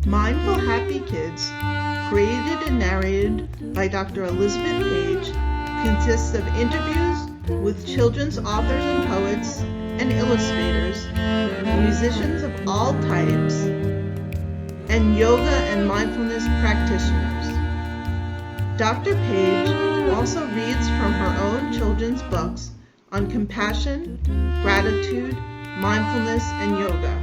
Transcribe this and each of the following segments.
Mindful Happy Kids, created and narrated by Dr. Elisabeth Paige, consists of interviews with children's authors and poets and illustrators, musicians of all types, and yoga and mindfulness practitioners. Dr. Paige also reads from her own children's books on compassion, gratitude, mindfulness, and yoga.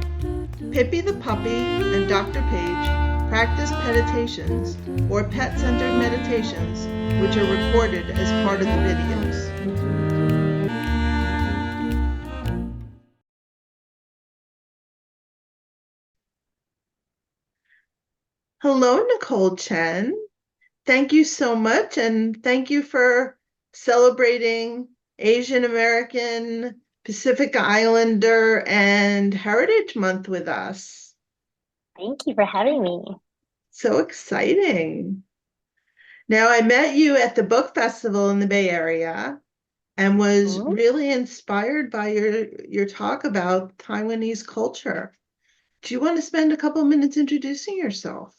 Pippi the puppy and Dr. Paige practice meditations or pet-centered meditations, which are recorded as part of the videos. Hello, Nicole Chen. Thank you so much, and thank you for celebrating Asian American, Pacific Islander, and Heritage Month with us. Thank you for having me. So exciting. Now, I met you at the book festival in the Bay Area and was really inspired by your talk about Taiwanese culture. Do you want to spend a couple minutes introducing yourself?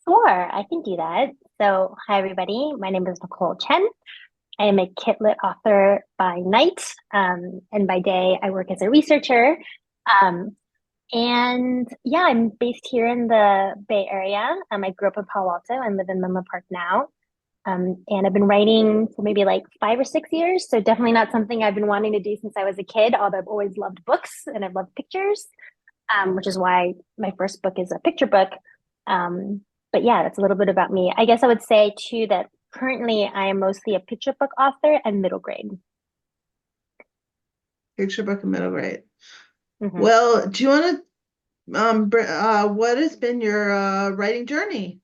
Sure, I can do that. So, hi everybody. My name is Nicole Chen. I am a Kidslit author by night, and by day I work as a researcher. And yeah, I'm based here in the Bay Area. I grew up in Palo Alto and live in Menlo Park now. And I've been writing for maybe like 5 or 6 years. So definitely not something I've been wanting to do since I was a kid, although I've always loved books and I've loved pictures, which is why my first book is a picture book. But yeah, that's a little bit about me. I guess I would say too that currently I am mostly a picture book author and middle grade. Picture book and middle grade. Well, do you want to, what has been your writing journey?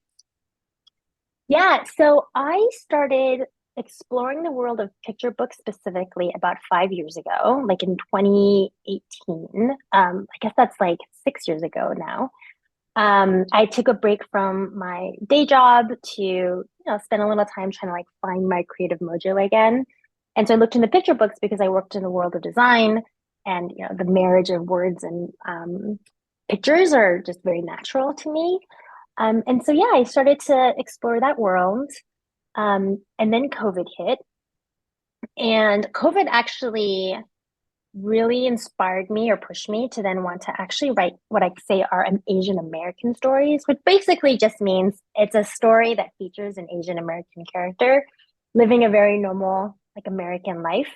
Yeah, so I started exploring the world of picture books specifically about 5 years ago, like in 2018. I guess that's like 6 years ago now. I took a break from my day job to, spend a little time trying to like find my creative mojo again. And so I looked into picture books because I worked in the world of design and, the marriage of words and pictures are just very natural to me. And so, yeah, I started to explore that world. And then COVID hit. And COVID actually really inspired me or pushed me to then want to actually write what I say are an Asian American stories, which basically just means it's a story that features an Asian American character living a very normal, like American life.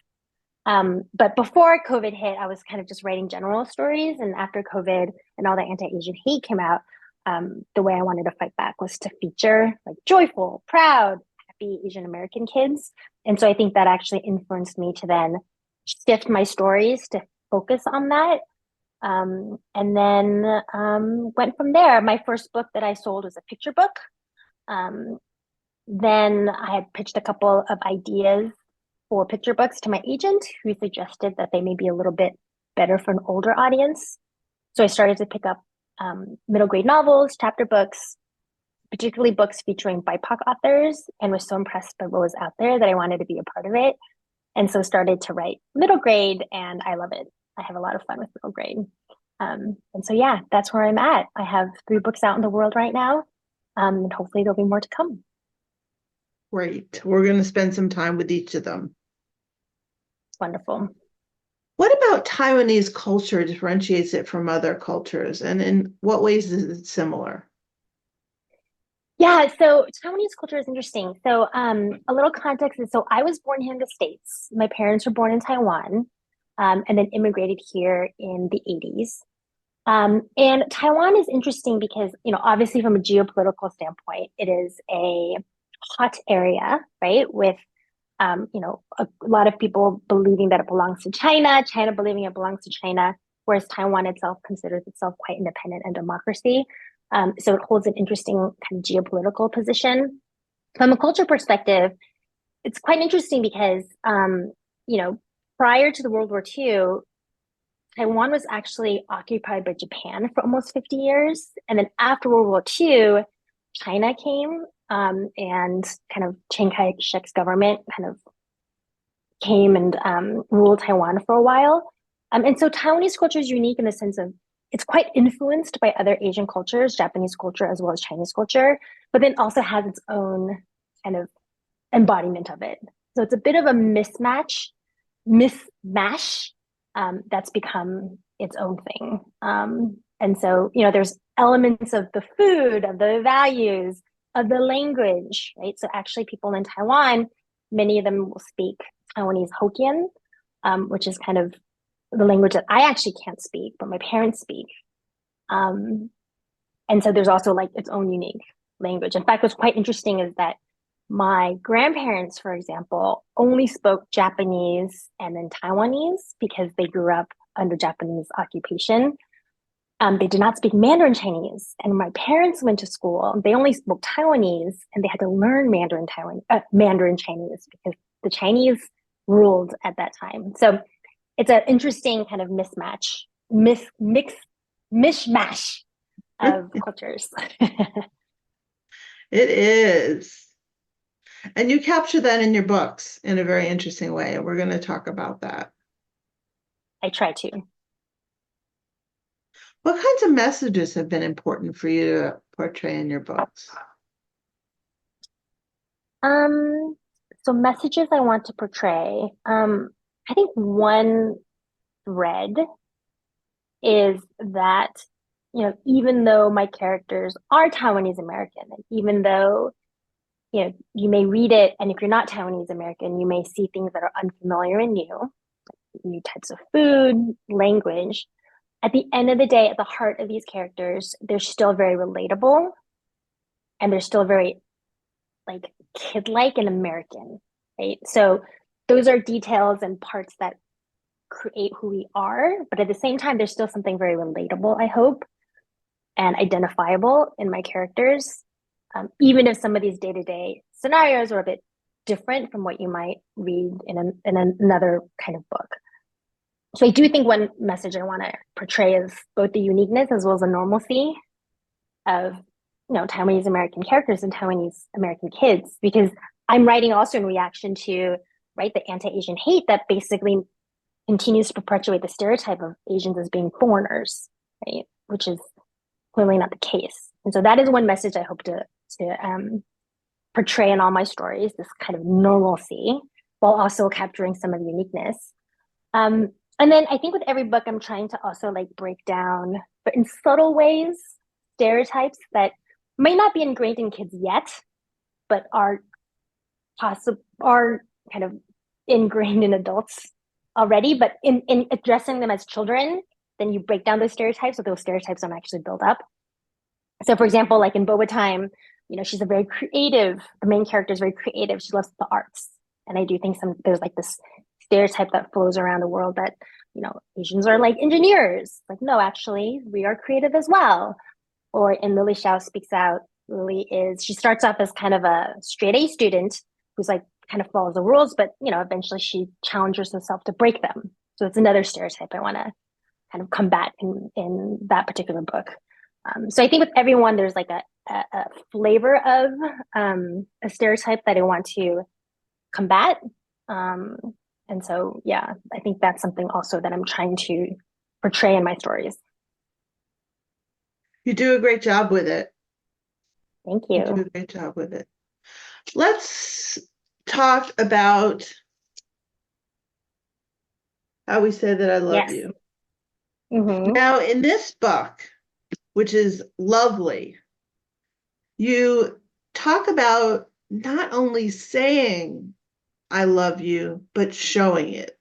But before COVID hit, I was kind of just writing general stories. And after COVID and all the anti-Asian hate came out, the way I wanted to fight back was to feature like joyful, proud, happy Asian American kids. And so I think that actually influenced me to then shift my stories to focus on that. And then went from there. My first book that I sold was a picture book. Then I had pitched a couple of ideas for picture books to my agent, who suggested that they may be a little bit better for an older audience. So I started to pick up middle grade novels, chapter books, particularly books featuring BIPOC authors, and was so impressed by what was out there that I wanted to be a part of it. And so started to write middle grade, and I love it. I have a lot of fun with middle grade. And so, yeah, that's where I'm at. I have 3 books out in the world right now, and hopefully there'll be more to come. Great. We're going to spend some time with each of them. Wonderful. What about Taiwanese culture differentiates it from other cultures, and in what ways is it similar? Yeah, so Taiwanese culture is interesting. So a little context is, so I was born here in the States. My parents were born in Taiwan, and then immigrated here in the 80s. And Taiwan is interesting because, obviously from a geopolitical standpoint, it is a hot area, right? With, a lot of people believing that it belongs to China, China believing it belongs to China, whereas Taiwan itself considers itself quite independent and democracy. So it holds an interesting kind of geopolitical position. From a culture perspective, it's quite interesting because, prior to the World War II, Taiwan was actually occupied by Japan for almost 50 years. And then after World War II, China came, and kind of Chiang Kai-shek's government kind of came and ruled Taiwan for a while. And so Taiwanese culture is unique in the sense of it's quite influenced by other Asian cultures, Japanese culture as well as Chinese culture, but then also has its own kind of embodiment of it. So it's a bit of a mismatch that's become its own thing. And so, there's elements of the food, of the values, of the language, right? So actually people in Taiwan, many of them will speak Taiwanese Hokkien, which is kind of the language that I actually can't speak, but my parents speak. And so there's also like its own unique language. In fact, what's quite interesting is that my grandparents, for example, only spoke Japanese and then Taiwanese because they grew up under Japanese occupation. They did not speak Mandarin Chinese. And when my parents went to school, they only spoke Taiwanese and they had to learn Mandarin Chinese because the Chinese ruled at that time. So it's an interesting kind of mishmash of cultures. It is. And you capture that in your books in a very interesting way. And we're going to talk about that. I try to. What kinds of messages have been important for you to portray in your books? So messages I want to portray. I think one thread is that, even though my characters are Taiwanese American, and even though, you may read it, and if you're not Taiwanese American, you may see things that are unfamiliar and new types of food, language. At the end of the day, at the heart of these characters, they're still very relatable and they're still very like kid-like and American, right? So those are details and parts that create who we are, but at the same time, there's still something very relatable, I hope, and identifiable in my characters, even if some of these day-to-day scenarios are a bit different from what you might read in another kind of book. So I do think one message I want to portray is both the uniqueness as well as the normalcy of, Taiwanese American characters and Taiwanese American kids, because I'm writing also in reaction to, right, the anti-Asian hate that basically continues to perpetuate the stereotype of Asians as being foreigners, right, which is clearly not the case. And so that is one message I hope to portray in all my stories, this kind of normalcy, while also capturing some of the uniqueness. And then I think with every book, I'm trying to also like break down, but in subtle ways, stereotypes that might not be ingrained in kids yet, but are kind of ingrained in adults already. But in addressing them as children, then you break down those stereotypes, so those stereotypes don't actually build up. So, for example, like in Boba Time, she's a very creative. The main character is very creative. She loves the arts, and I do think there's like this stereotype that flows around the world that, Asians are like engineers. Like, no, actually, we are creative as well. Or in Lily Xiao Speaks Out, she starts off as kind of a straight A student who's like kind of follows the rules, but, eventually she challenges herself to break them. So it's another stereotype I want to kind of combat in that particular book. So I think with everyone, there's like a flavor of a stereotype that I want to combat. And so, yeah, I think that's something also that I'm trying to portray in my stories. You do a great job with it. Thank you. You do a great job with it. Let's talk about how we say that I love you. Mm-hmm. Now, in this book, which is lovely, you talk about not only saying I love you, but showing it,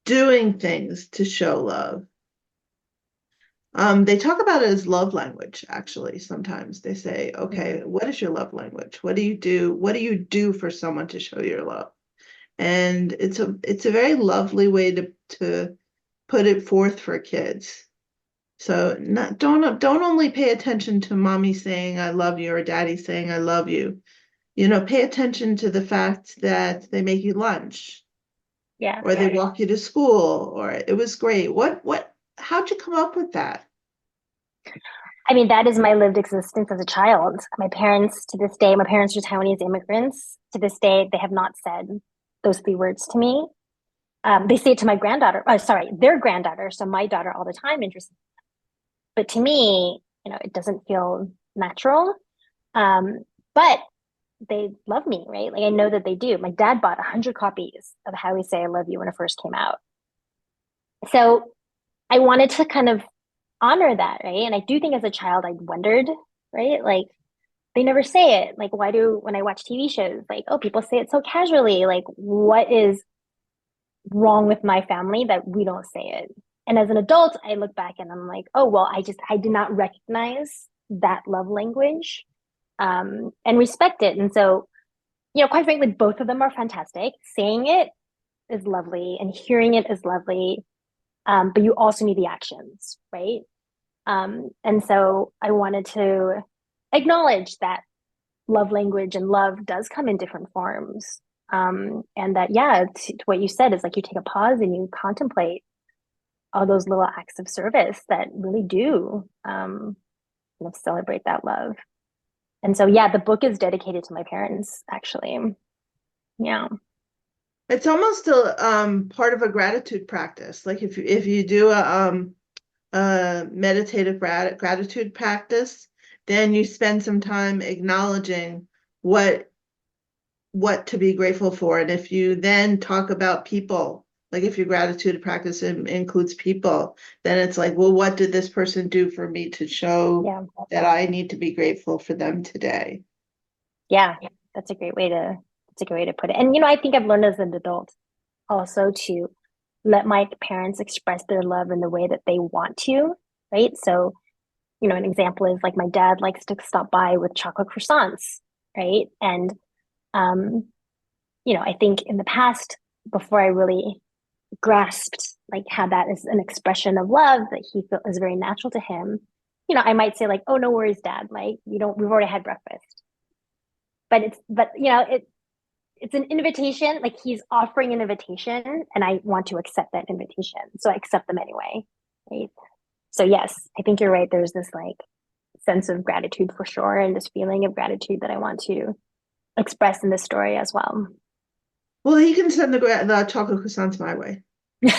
doing things to show love. They talk about it as love language, actually. Sometimes they say, okay, what is your love language? What do you do? What do you do for someone to show your love? And it's a very lovely way to put it forth for kids. So don't only pay attention to mommy saying I love you or daddy saying I love you. Pay attention to the fact that they make you lunch. Yeah. Or they walk you to school, or it was great. How'd you come up with that? I mean, that is my lived existence as a child. My parents are Taiwanese immigrants. To this day, they have not said those 3 words to me. They say it to their granddaughter, so my daughter all the time, interesting But to me, it doesn't feel natural. But they love me, right? Like I know that they do. My dad bought 100 copies of How We Say I Love You when it first came out. So I wanted to kind of honor that, right? And I do think as a child, I wondered, right? Like they never say it. Like, why do, when I watch TV shows, like, oh, people say it so casually. Like, what is wrong with my family that we don't say it? And as an adult, I look back and I'm like, oh, well, I did not recognize that love language and respect it. And so, quite frankly, both of them are fantastic. Saying it is lovely and hearing it is lovely. But you also need the actions, right? And so I wanted to acknowledge that love language and love does come in different forms. And that, yeah, to what you said is like you take a pause and you contemplate all those little acts of service that really do celebrate that love. And so, yeah, the book is dedicated to my parents, actually. Yeah. It's almost a part of a gratitude practice. Like if you do a meditative gratitude practice, then you spend some time acknowledging what to be grateful for. And if you then talk about people, like if your gratitude practice includes people, then it's like, well, what did this person do for me to show that I need to be grateful for them today? Yeah, that's a great way to put it. And I think I've learned as an adult also to let my parents express their love in the way that they want to, right? So, an example is like my dad likes to stop by with chocolate croissants, right? And I think in the past, before I really grasped like how that is an expression of love that he felt is very natural to him, I might say like, "Oh, no worries, Dad. Like, we've already had breakfast." It's an invitation. Like he's offering an invitation, and I want to accept that invitation, so I accept them anyway, right? So yes, I think you're right. There's this like sense of gratitude for sure, and this feeling of gratitude that I want to express in this story as well. Well, he can send the chocolate croissants my way. All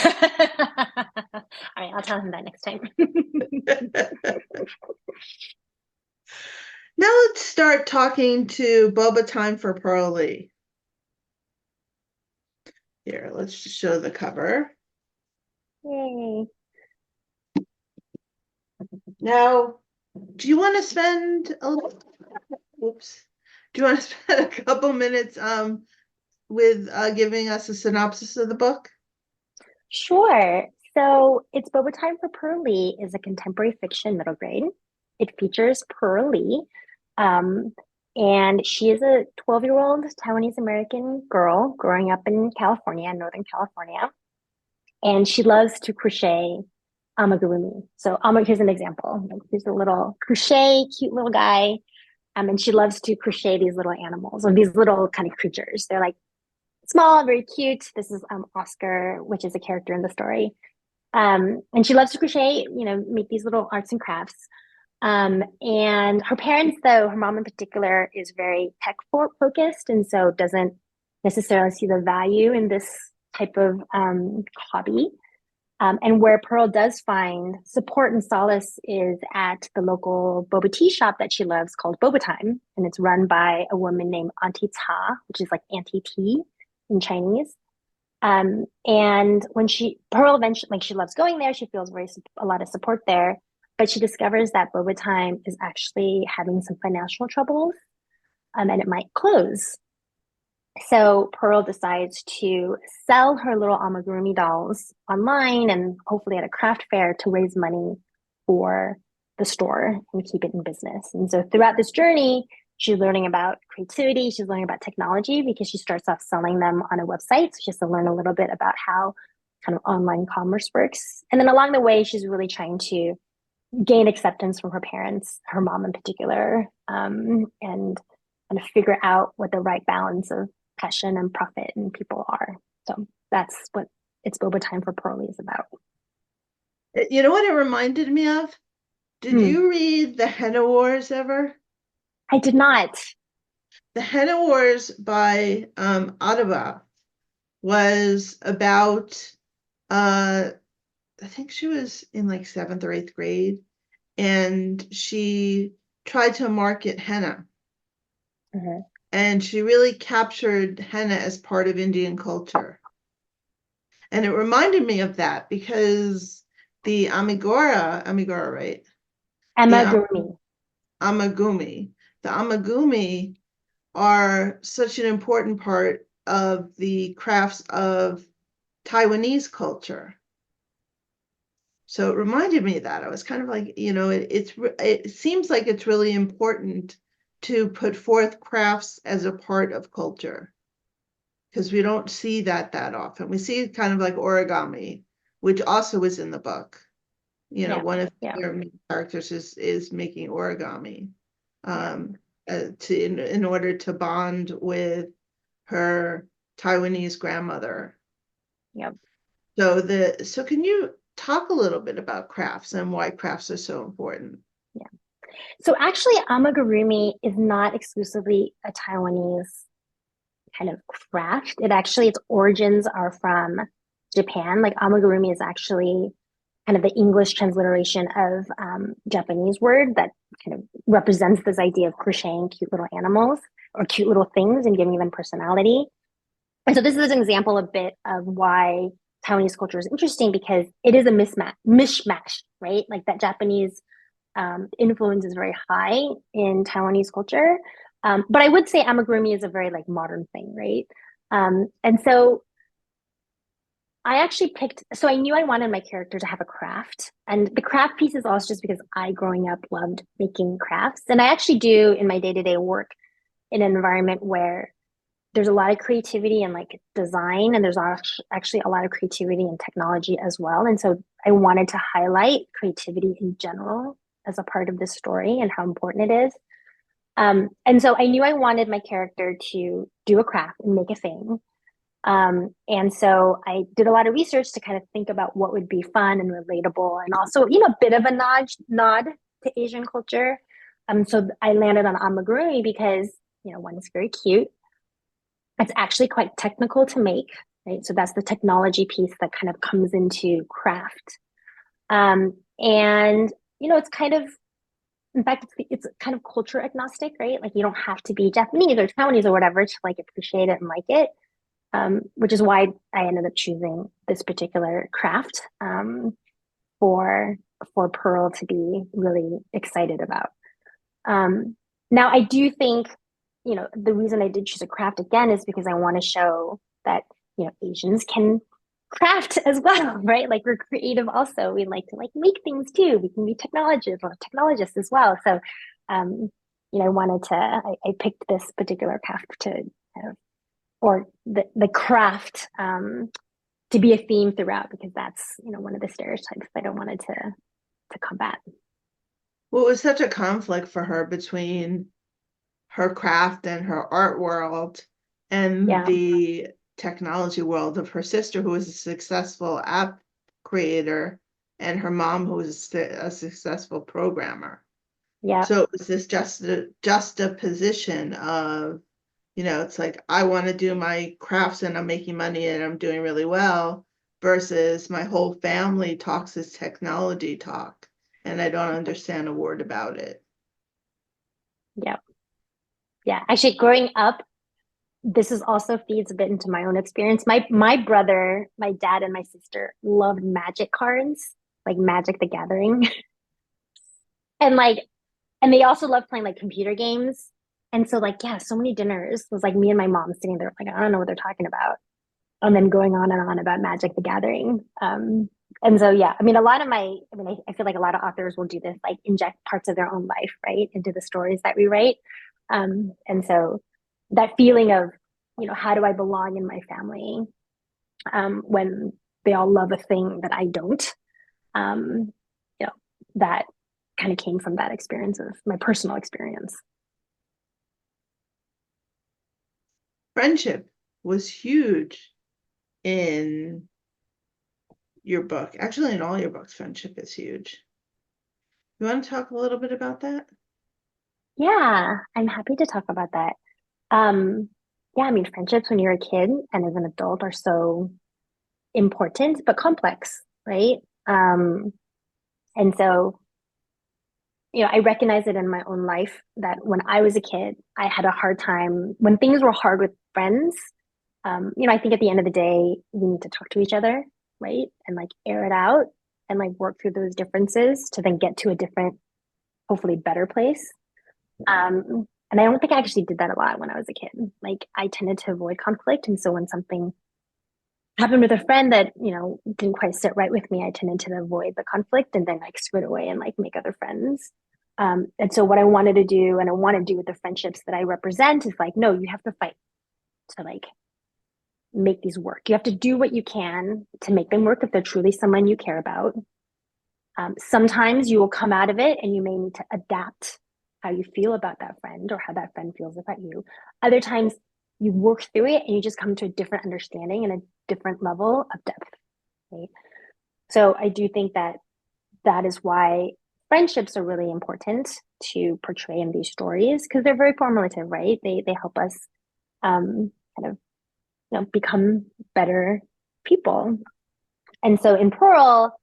right, I'll tell him that next time. Now let's start talking to Boba Time for Pearl Lee. Here, let's just show the cover. Yay. Now, do you want to spend a couple minutes with giving us a synopsis of the book? Sure. So it's Boba Time for Pearl Lee is a contemporary fiction middle grade. It features Pearl Lee, and she is a 12-year-old Taiwanese American girl growing up in California, Northern California. And she loves to crochet amigurumi. So here's an example. Here's a little crochet, cute little guy. And she loves to crochet these little animals or these little kind of creatures. They're like small, very cute. This is Oscar, which is a character in the story. And she loves to crochet, make these little arts and crafts. And her parents, though, her mom in particular, is very tech focused and so doesn't necessarily see the value in this type of hobby. And where Pearl does find support and solace is at the local boba tea shop that she loves called Boba Time. And it's run by a woman named Auntie Ta, which is like Auntie Tea in Chinese. And when Pearl eventually, like she loves going there, she feels a lot of support there, but she discovers that Boba Time is actually having some financial troubles, and it might close. So Pearl decides to sell her little amigurumi dolls online and hopefully at a craft fair to raise money for the store and keep it in business. And so throughout this journey, she's learning about creativity, she's learning about technology because she starts off selling them on a website. So she has to learn a little bit about how kind of online commerce works. And then along the way, she's really trying to gain acceptance from her parents, her mom in particular, and kind of figure out what the right balance of passion and profit and people are. So that's what It's Boba Time for Pearl Lee is about. You know what it reminded me of? Did you read The Henna Wars ever? I did not. The Henna Wars by Adaba was about I think she was in like 7th or 8th grade, and she tried to market henna. Mm-hmm. And she really captured henna as part of Indian culture. And it reminded me of that because the Amigura, right? The Amagurumi. Amagumi. The Amagumi are such an important part of the crafts of Taiwanese culture. So it reminded me of that. I was kind of like, it seems like it's really important to put forth crafts as a part of culture because we don't see that often. We see kind of like origami, which also is in the book. Yeah. One of Yeah. their main characters is making origami Yeah. in order to bond with her Taiwanese grandmother. Yep. So can you talk a little bit about crafts and why crafts are so important? Yeah. So actually, amagurumi is not exclusively a Taiwanese kind of craft. Its origins are from Japan. Like amagurumi is actually kind of the English transliteration of Japanese word that kind of represents this idea of crocheting cute little animals or cute little things and giving them personality. And so this is an example a bit of why Taiwanese culture is interesting because it is a mishmash, right? Like that Japanese influence is very high in Taiwanese culture. But I would say amigurumi is a very like modern thing, right? And so I actually so I knew I wanted my character to have a craft. And the craft piece is also just because I, growing up, loved making crafts. And I actually do in my day-to-day work in an environment where there's a lot of creativity and like design, and there's actually a lot of creativity and technology as well. And so I wanted to highlight creativity in general as a part of this story and how important it is. And so I knew I wanted my character to do a craft and make a thing. And so I did a lot of research to kind of think about what would be fun and relatable, and also, a bit of a nod to Asian culture. So I landed on amagurumi because, one, is very cute. It's actually quite technical to make, right? So that's the technology piece that kind of comes into craft. And, it's kind of, in fact, it's kind of culture agnostic, right? Like you don't have to be Japanese or Taiwanese or whatever to like appreciate it and like it. Which is why I ended up choosing this particular craft for Pearl to be really excited about. Now, I do think, the reason I did choose a craft again is because I want to show that, Asians can craft as well, right? Like we're creative also. We like to like make things too. We can be technologists as well. So, I picked this particular craft to kind of, or the craft to be a theme throughout because that's one of the stereotypes that I wanted to combat. Well, it was such a conflict for her between her craft and her art world and Yeah, the technology world of her sister, who was a successful app creator, and her mom, who was a successful programmer. yeah, So it was this juxtaposition of, it's like I want to do my crafts and I'm making money and I'm doing really well, versus my whole family talks this technology talk and I don't understand a word about it. yeah, yeah. Actually, growing up, this is also feeds a bit into my own experience. My brother, my dad, and my sister loved magic cards, like Magic the Gathering, and they also loved playing like computer games. And so like yeah, so many dinners was like me and my mom sitting there like I don't know what they're talking about, and then going on and on about Magic the Gathering. And so yeah, I mean, I feel like a lot of authors will do this, like inject parts of their own life, right, into the stories that we write. And so that feeling of, how do I belong in my family when they all love a thing that I don't? Um, that kind of came from that experience of my personal experience. Friendship was huge in your book. Actually, in all your books, friendship is huge. You want to talk a little bit about that? Yeah, I'm happy to talk about that. Yeah, I mean, friendships when you're a kid and as an adult are so important but complex, right? And so I recognize it in my own life that when I was a kid, I had a hard time when things were hard with friends. I think at the end of the day, we need to talk to each other, right? And like air it out and like work through those differences to then get to a different, hopefully better place. And I don't think I actually did that a lot when I was a kid. Like I tended to avoid conflict. And so when something happened with a friend that, didn't quite sit right with me, I tended to avoid the conflict and then like skirt away and like make other friends. And so what I wanted to do and I want to do with the friendships that I represent is like, no, you have to fight to like make these work. You have to do what you can to make them work if they're truly someone you care about. Sometimes you will come out of it and you may need to adapt how you feel about that friend or how that friend feels about you. Other times you work through it and you just come to a different understanding and a different level of depth. Right? So I do think that that is why friendships are really important to portray in these stories because they're very formative, right? They help us kind of become better people. And so in Pearl,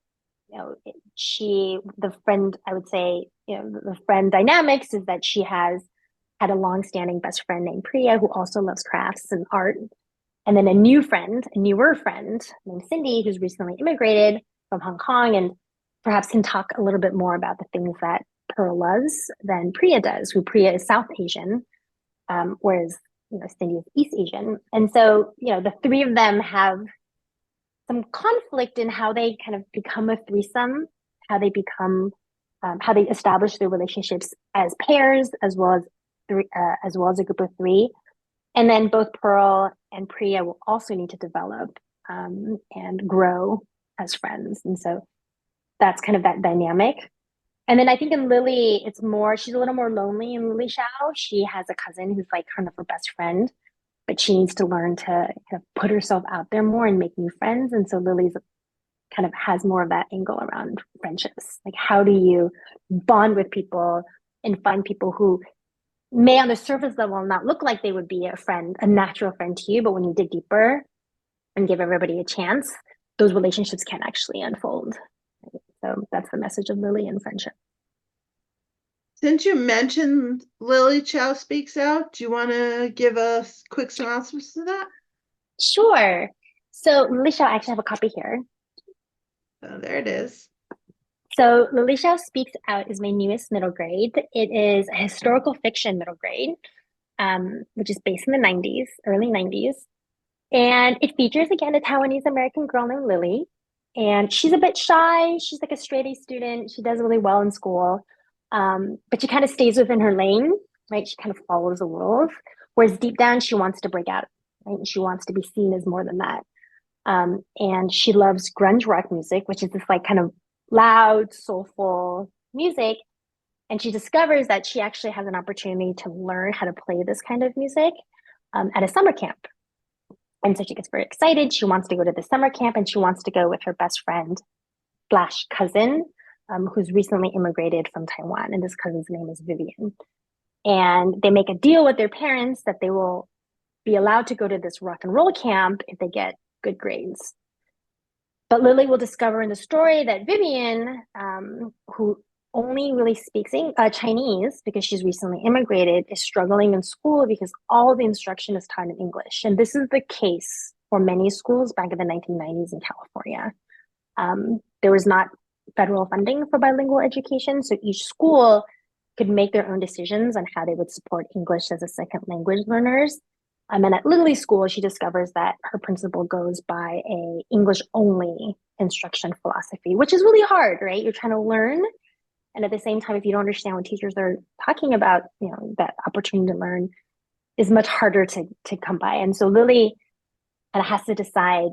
the friend, I would say, the friend dynamics is that she has had a long-standing best friend named Priya who also loves crafts and art. And then a newer friend named Cindy, who's recently immigrated from Hong Kong and perhaps can talk a little bit more about the things that Pearl loves than Priya does, who Priya is South Asian, whereas Cindy is East Asian. And so, the three of them have some conflict in how they kind of become a threesome, how they establish their relationships as pairs, as well as a group of three. And then both Pearl and Priya will also need to develop and grow as friends. And so that's kind of that dynamic. And then I think in Lily, she's a little more lonely in Lily Xiao. She has a cousin who's like kind of her best friend, but she needs to learn to kind of put herself out there more and make new friends. And so Lily's kind of has more of that angle around friendships. Like, how do you bond with people and find people who may on the surface level not look like they would be a natural friend to you, but when you dig deeper and give everybody a chance, those relationships can actually unfold. So that's the message of Lily and friendship. Since you mentioned Lily Xiao Speaks Out, do you want to give a quick synopsis of that? Sure. So Lily Xiao, I actually have a copy here. Oh, there it is. So Lily Xiao Speaks Out is my newest middle grade. It is a historical fiction middle grade, which is based in the 90s, early 90s. And it features, again, a Taiwanese American girl named Lily. And she's a bit shy. She's like a straight A student. She does really well in school. But she kind of stays within her lane, right? She kind of follows the rules. Whereas deep down, she wants to break out, right? She wants to be seen as more than that. And she loves grunge rock music, which is this like kind of loud, soulful music. And she discovers that she actually has an opportunity to learn how to play this kind of music at a summer camp. And so she gets very excited. She wants to go to the summer camp and she wants to go with her best friend slash cousin, who's recently immigrated from Taiwan. And this cousin's name is Vivian. And they make a deal with their parents that they will be allowed to go to this rock and roll camp if they get good grades. But Lily will discover in the story that Vivian, who only really speaks Chinese because she's recently immigrated, is struggling in school because all the instruction is taught in English. And this is the case for many schools back in the 1990s in California. There was not federal funding for bilingual education, so each school could make their own decisions on how they would support English as a second language learners. And at Lily's school, she discovers that her principal goes by a English only instruction philosophy, which is really hard, right? You're trying to learn. And at the same time, if you don't understand what teachers are talking about, that opportunity to learn is much harder to come by. And so Lily kind of has to decide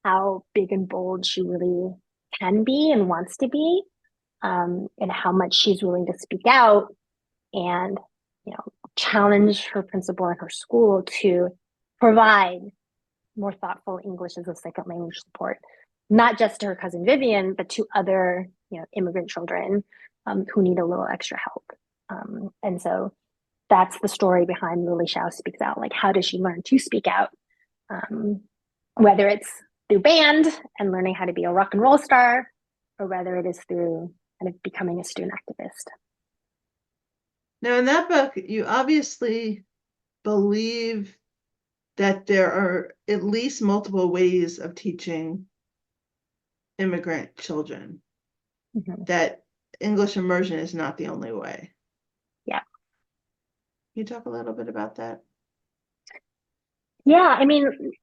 how big and bold she really can be and wants to be, and how much she's willing to speak out and, challenge her principal and her school to provide more thoughtful English as a second language support, not just to her cousin Vivian, but to other, immigrant children who need a little extra help. And so that's the story behind Lily Xiao Speaks Out. Like, how does she learn to speak out? Whether it's through band and learning how to be a rock and roll star, or whether it is through kind of becoming a student activist. Now, in that book, you obviously believe that there are at least multiple ways of teaching immigrant children, that English immersion is not the only way. Yeah. Can you talk a little bit about that? Yeah, I mean,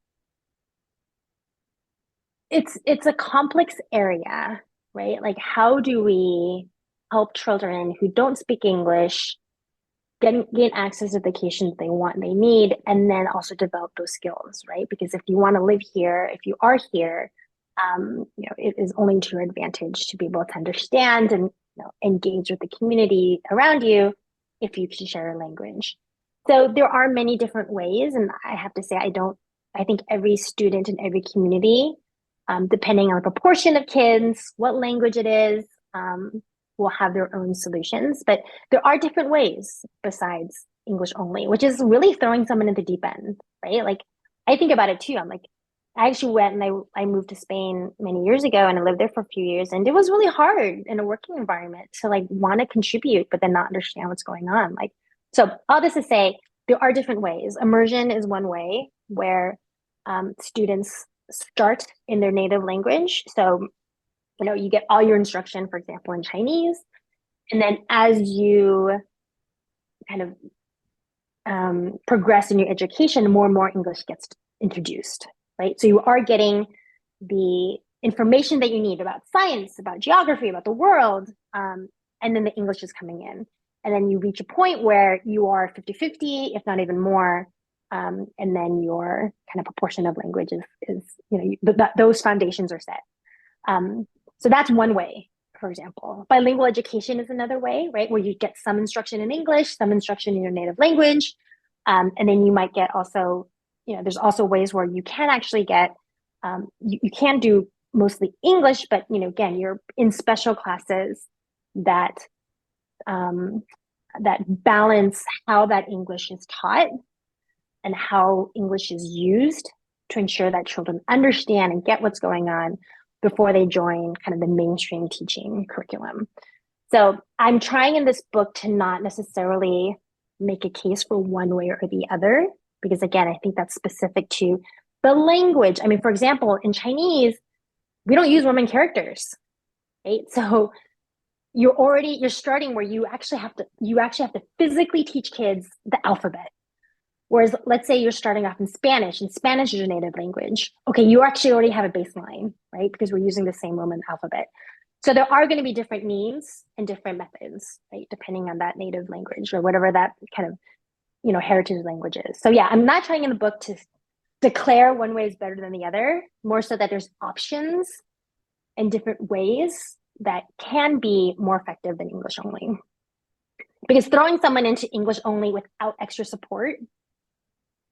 it's a complex area, right? Like, how do we help children who don't speak English gain access to the education they want and they need, and then also develop those skills, right? Because if you want to live here, if you are here, it is only to your advantage to be able to understand and engage with the community around you if you can share a language. So there are many different ways, and I have to say, I think every student in every community, depending on the proportion of kids, what language it is, will have their own solutions. But there are different ways besides English only, which is really throwing someone in the deep end, right? Like, I think about it too. I'm like, I actually went and I moved to Spain many years ago and I lived there for a few years. And it was really hard in a working environment to like want to contribute, but then not understand what's going on. Like, so all this to say, there are different ways. Immersion is one way where students start in their native language. So, you get all your instruction, for example, in Chinese. And then as you kind of progress in your education, more and more English gets introduced, right? So you are getting the information that you need about science, about geography, about the world, and then the English is coming in. And then you reach a point where you are 50-50, if not even more. And then your kind of proportion of language is those foundations are set. So that's one way, for example. Bilingual education is another way, right? Where you get some instruction in English, some instruction in your native language. And then you might get also, there's also ways where you can actually get, you can do mostly English, but, again, you're in special classes that, that balance how that English is taught and how English is used to ensure that children understand and get what's going on before they join kind of the mainstream teaching curriculum. So I'm trying in this book to not necessarily make a case for one way or the other, because again, I think that's specific to the language. I mean, for example, in Chinese, we don't use Roman characters, right? So you're starting where you actually have to physically teach kids the alphabet. Whereas let's say you're starting off in Spanish, and Spanish is your native language. Okay, you actually already have a baseline, right? Because we're using the same Roman alphabet. So there are going to be different needs and different methods, right? Depending on that native language or whatever that kind of, heritage language is. So yeah, I'm not trying in the book to declare one way is better than the other, more so that there's options and different ways that can be more effective than English only. Because throwing someone into English only without extra support,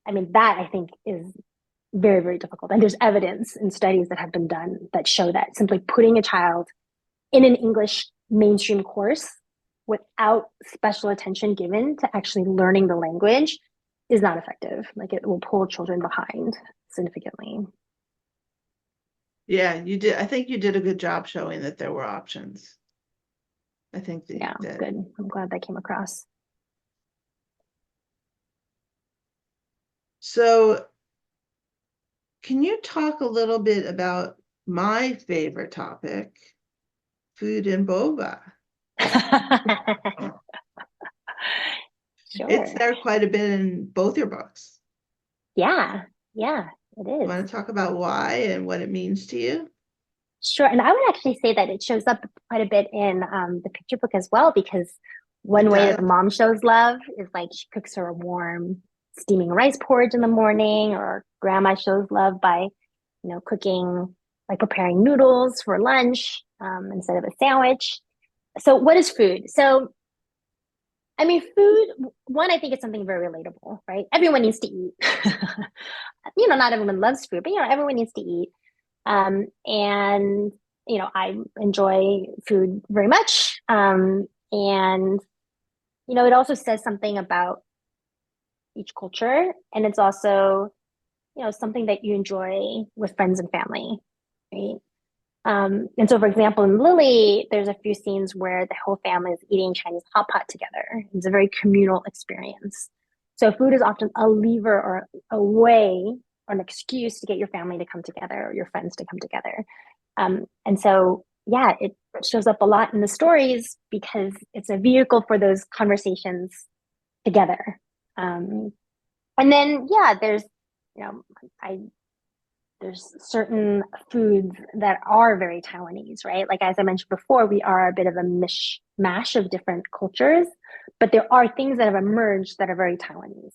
I mean, that I think is very, very difficult. And there's evidence in studies that have been done that show that simply putting a child in an English mainstream course without special attention given to actually learning the language is not effective. Like, it will pull children behind significantly. Yeah, you did. I think you did a good job showing that there were options. I think that you did. Good. I'm glad that came across. So can you talk a little bit about my favorite topic, food and boba? Sure. It's there quite a bit in both your books. Yeah, it is. You want to talk about why and what it means to you? Sure. And I would actually say that it shows up quite a bit in the picture book as well, because one way that the mom shows love is like she cooks her a warm steaming rice porridge in the morning, or grandma shows love by, cooking, like preparing noodles for lunch instead of a sandwich. So what is food? So, I mean, food, one, I think it's something very relatable, right? Everyone needs to eat. Not everyone loves food, but, everyone needs to eat. And, I enjoy food very much. And, it also says something about each culture. And it's also, something that you enjoy with friends and family, right? And so, for example, in Lily, there's a few scenes where the whole family is eating Chinese hot pot together. It's a very communal experience. So food is often a lever or a way or an excuse to get your family to come together or your friends to come together. And so, yeah, it shows up a lot in the stories because it's a vehicle for those conversations together. And then, yeah, you know, I there's certain foods that are very Taiwanese, right? Like, as I mentioned before, we are a bit of a mishmash of different cultures, but there are things that have emerged that are very Taiwanese.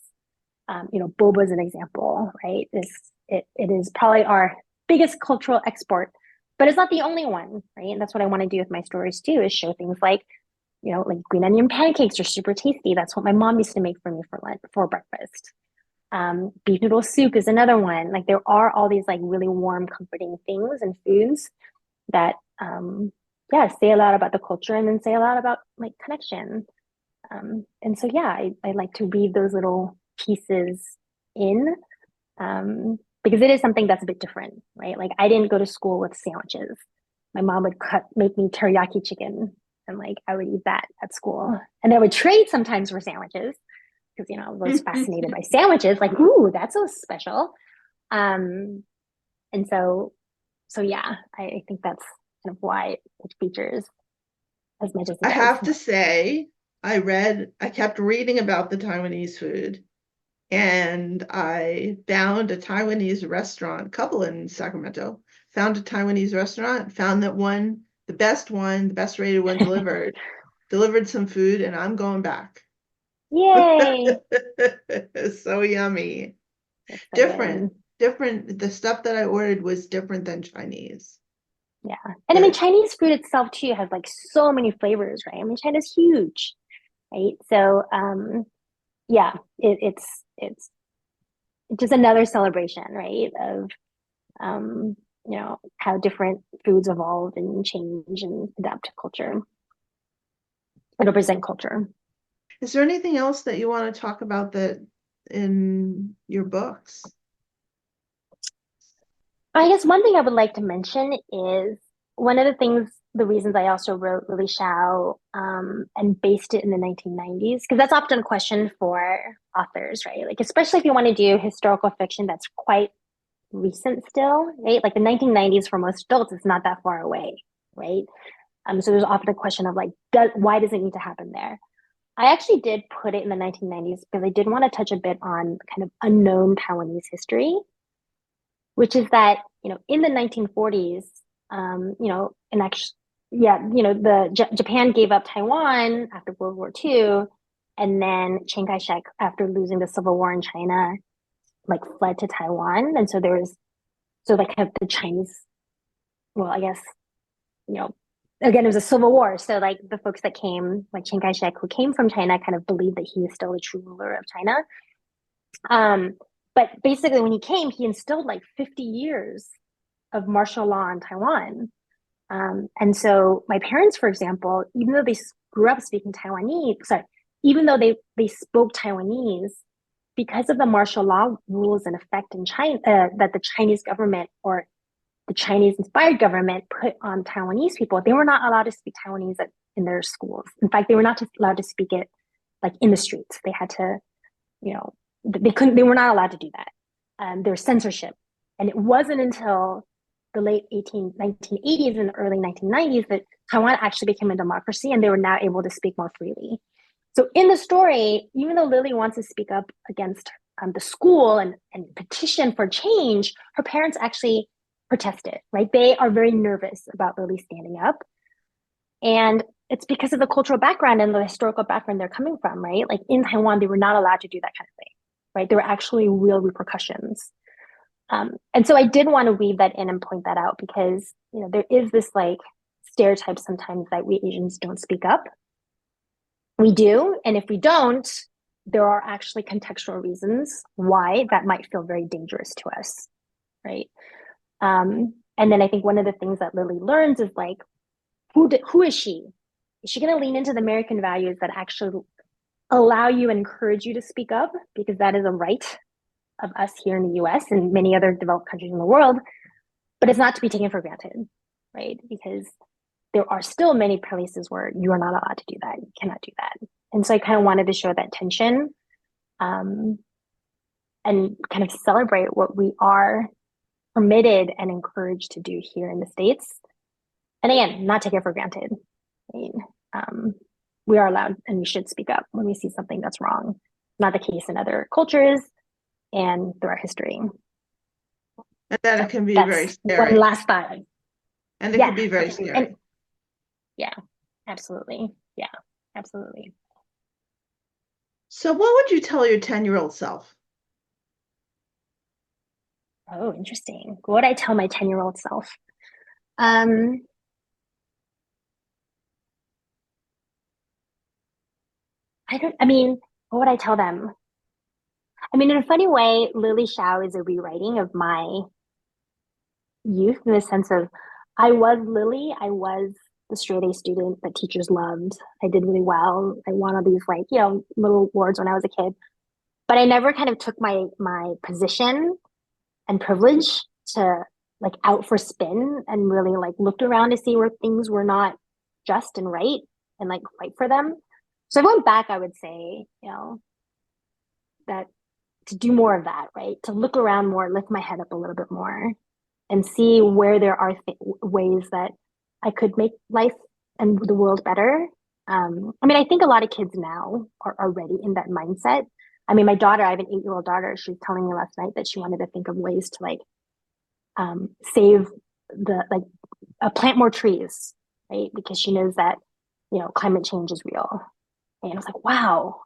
Boba is an example, right? It is probably our biggest cultural export, but it's not the only one, right? And that's what I want to do with my stories too, is show things like, like green onion pancakes are super tasty. That's what my mom used to make for me for lunch, for breakfast. Beef noodle soup is another one. Like, there are all these like really warm, comforting things and foods that, yeah, say a lot about the culture and then say a lot about like connection. And so, yeah, I like to weave those little pieces in, because it is something that's a bit different, right? Like, I didn't go to school with sandwiches. My mom would make me teriyaki chicken, and like I would eat that at school. And I would trade sometimes for sandwiches because I was fascinated by sandwiches. Like, ooh, that's so special. And so yeah, I think that's kind of why it features as much as it I does. have to say, I kept reading about the Taiwanese food, and I found a Taiwanese restaurant, couple in Sacramento, found a Taiwanese restaurant, found that the best rated one delivered some food, and I'm going back. Yay! So yummy. That's so Different, good. different. The stuff that I ordered was different than Chinese. Yeah. And I mean, Chinese food itself too has like so many flavors, right? I mean, China's huge, right? So, yeah, it's just another celebration, right? Of, how different foods evolve and change and adapt to culture, represent culture. Is there anything else that you want to talk about that in your books? I guess one thing I would like to mention is one of the reasons I also wrote Lily Xiao, and based it in the 1990s, because that's often a question for authors, right? Like, especially if you want to do historical fiction that's quite recent still, right? Like the 1990s for most adults is not that far away, right? So there's often a question of like, why does it need to happen there? I actually did put it in the 1990s because I did want to touch a bit on kind of unknown Taiwanese history, which is that, in the 1940s, and actually, yeah, Japan gave up Taiwan after World War II, and then Chiang Kai-shek, after losing the civil war in China, like fled to Taiwan, and so like kind of the Chinese, well, I guess, again, it was a civil war, so like the folks that came, like Chiang Kai-shek, who came from China, kind of believed that he was still the true ruler of China. But basically, when he came, he instilled like 50 years of martial law in Taiwan. And so my parents, for example, even though they grew up speaking Taiwanese, sorry, even though they spoke Taiwanese, because of the martial law rules in effect in China, that the Chinese government or the Chinese inspired government put on Taiwanese people, they were not allowed to speak Taiwanese in their schools. In fact, they were not allowed to speak it like in the streets. They had to, they were not allowed to do that. There was censorship. And it wasn't until the late 1980s and early 1990s that Taiwan actually became a democracy and they were now able to speak more freely. So in the story, even though Lily wants to speak up against the school and petition for change, her parents actually protested, right? They are very nervous about Lily standing up. And it's because of the cultural background and the historical background they're coming from, right? Like in Taiwan, they were not allowed to do that kind of thing, right? There were actually real repercussions. And so I did want to weave that in and point that out because, there is this like stereotype sometimes that we Asians don't speak up. We do. And if we don't, there are actually contextual reasons why that might feel very dangerous to us, right? And then I think one of the things that Lily learns is like, who is she? Is she going to lean into the American values that actually allow you and encourage you to speak up? Because that is a right of us here in the US and many other developed countries in the world, but it's not to be taken for granted. right? Because there are still many places where you are not allowed to do that. You cannot do that. And so I kind of wanted to show that tension, and kind of celebrate what we are permitted and encouraged to do here in the States. And again, not take it for granted. I mean, we are allowed and we should speak up when we see something that's wrong. Not the case in other cultures and through our history. And that So it can be very that's scary. one last thought. And it Yeah, can be very absolutely. scary. And yeah, absolutely. Yeah, absolutely. So what would you tell your 10-year-old self? Oh, interesting. What would I tell my 10-year-old self? Um, I mean, what would I tell them? I mean, in a funny way, Lily Xiao is a rewriting of my youth in the sense of I was Lily. I was the straight A student that teachers loved. I did really well. I won all these like, little awards when I was a kid. But I never kind of took my position and privilege to like out for spin and really like looked around to see where things were not just and right and like fight for them. So I went back, I would say, that to do more of that, right? To look around more, lift my head up a little bit more and see where there are ways that I could make life and the world better. I mean, I think a lot of kids now are already in that mindset. I mean, my daughter, I have an 8-year-old daughter. She was telling me last night that she wanted to think of ways to like save plant more trees, right? Because she knows that, climate change is real. And I was like, wow,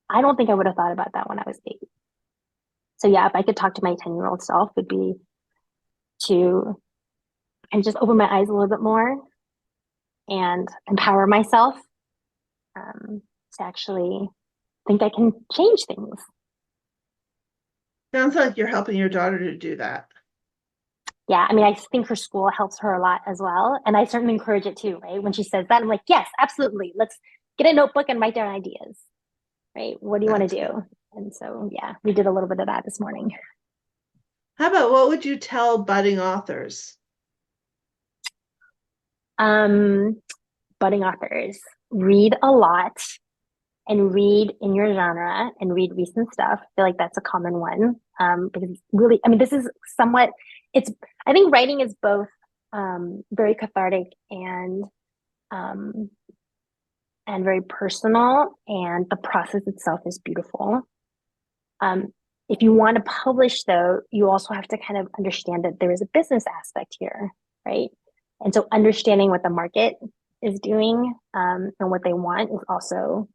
I don't think I would have thought about that when I was 8. So yeah, if I could talk to my 10-year-old self, would be to and just open my eyes a little bit more and empower myself, to actually think I can change things. Sounds like you're helping your daughter to do that. Yeah, I mean, I think her school helps her a lot as well. And I certainly encourage it too, right? When she says that, I'm like, yes, absolutely. Let's get a notebook and write down ideas, right? What do you want to do? And so, yeah, we did a little bit of that this morning. How about what would you tell budding authors? Budding authors, read a lot and read in your genre and read recent stuff. I feel like that's a common one. Because really, I mean, this is somewhat, I think writing is both very cathartic um, and very personal, and the process itself is beautiful. If you want to publish, though, you also have to kind of understand that there is a business aspect here, right? And so understanding what the market is doing, and what they want is also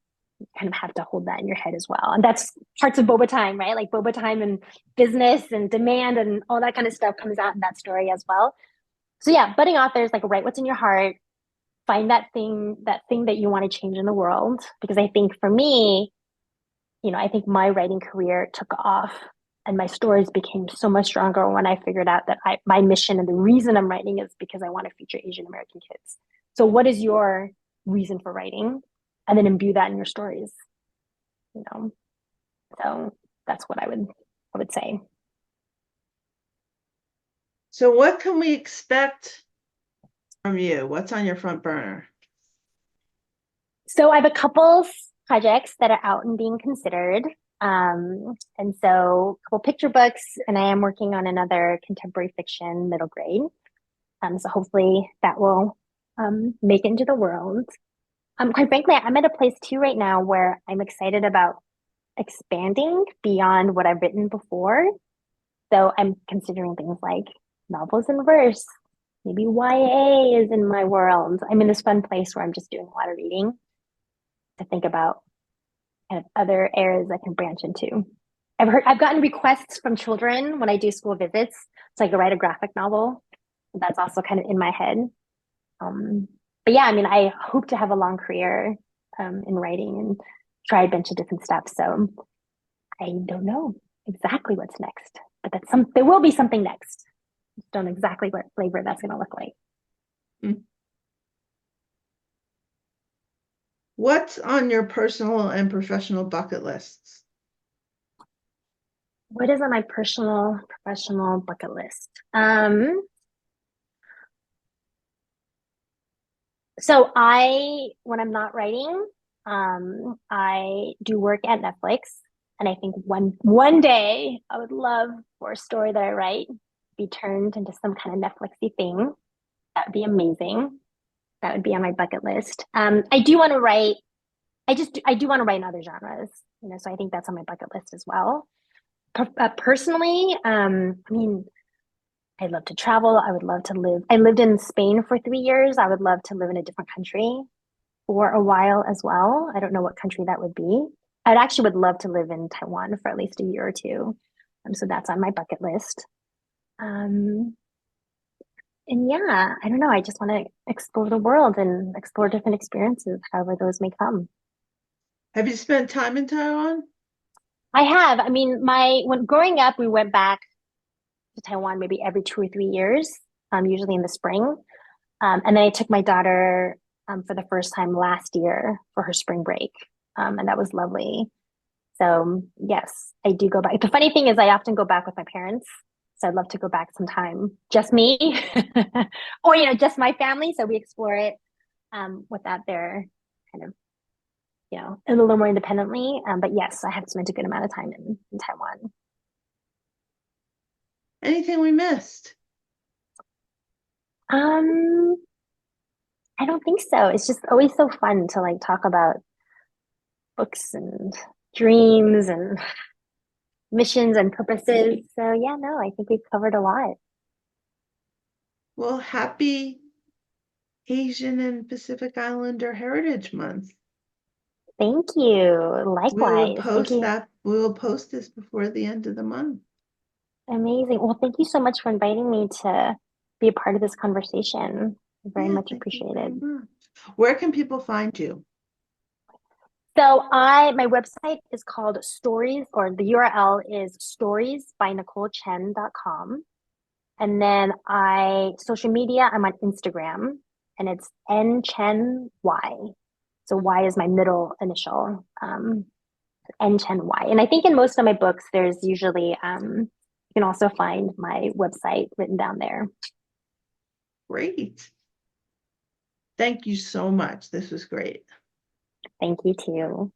kind of have to hold that in your head as well. And that's parts of Boba Time, right? Like Boba Time and business and demand and all that kind of stuff comes out in that story as well. So yeah, budding authors, like write what's in your heart, find that thing that you want to change in the world. Because I think for me, I think my writing career took off and my stories became so much stronger when I figured out that my mission and the reason I'm writing is because I want to feature Asian American kids. So what is your reason for writing? And then imbue that in your stories, So that's what I would say. So what can we expect from you? What's on your front burner? So I have a couple projects that are out and being considered. And so a couple picture books, and I am working on another contemporary fiction middle grade. So hopefully that will make it into the world. Quite frankly, I'm at a place too right now where I'm excited about expanding beyond what I've written before. So I'm considering things like novels in verse, maybe YA is in my world. I'm in this fun place where I'm just doing a lot of reading to think about kind of other areas I can branch into. I've gotten requests from children when I do school visits to like write a graphic novel. That's also kind of in my head. But yeah, I mean, I hope to have a long career in writing and try a bunch of different stuff. So I don't know exactly what's next, but there will be something next. Just don't know exactly what flavor that's going to look like. What's on your personal and professional bucket lists? What is on my personal, professional bucket list? So when I'm not writing, I do work at Netflix, and I think one day I would love for a story that I write be turned into some kind of Netflixy thing. That would be amazing. That would be on my bucket list. I do want to write. I do want to write in other genres, so I think that's on my bucket list as well. Personally, I mean, I'd love to travel. I would love to live. I lived in Spain for 3 years. I would love to live in a different country for a while as well. I don't know what country that would be. I'd actually would love to live in Taiwan for at least a year or two. So that's on my bucket list. Um, and yeah, I don't know. I just want to explore the world and explore different experiences, however those may come. Have you spent time in Taiwan? I have. I mean, when growing up, we went back to Taiwan maybe every 2 or 3 years, usually in the spring. And then I took my daughter for the first time last year for her spring break. And that was lovely. So yes, I do go back. The funny thing is I often go back with my parents. So I'd love to go back sometime, just me or, just my family. So we explore it without their kind of, a little more independently. But yes, I have spent a good amount of time in Taiwan. Anything we missed? Um, I don't think so. It's just always so fun to like talk about books and dreams and missions and purposes. So yeah, no, I think we've covered a lot. Well, happy Asian and Pacific Islander Heritage Month. Thank you. Likewise. Thank you. We will post this before the end of the month. Amazing. Well, thank you so much for inviting me to be a part of this conversation. Very Yeah, much thank you very appreciated. much. Where can people find you? So my website is called Stories, or the URL is storiesbynicolechen.com. And then social media, I'm on Instagram, and it's NChenY. So Y is my middle initial, NChenY. And I think in most of my books, there's usually, you can also find my website written down there. Great. Thank you so much. This was great. Thank you too.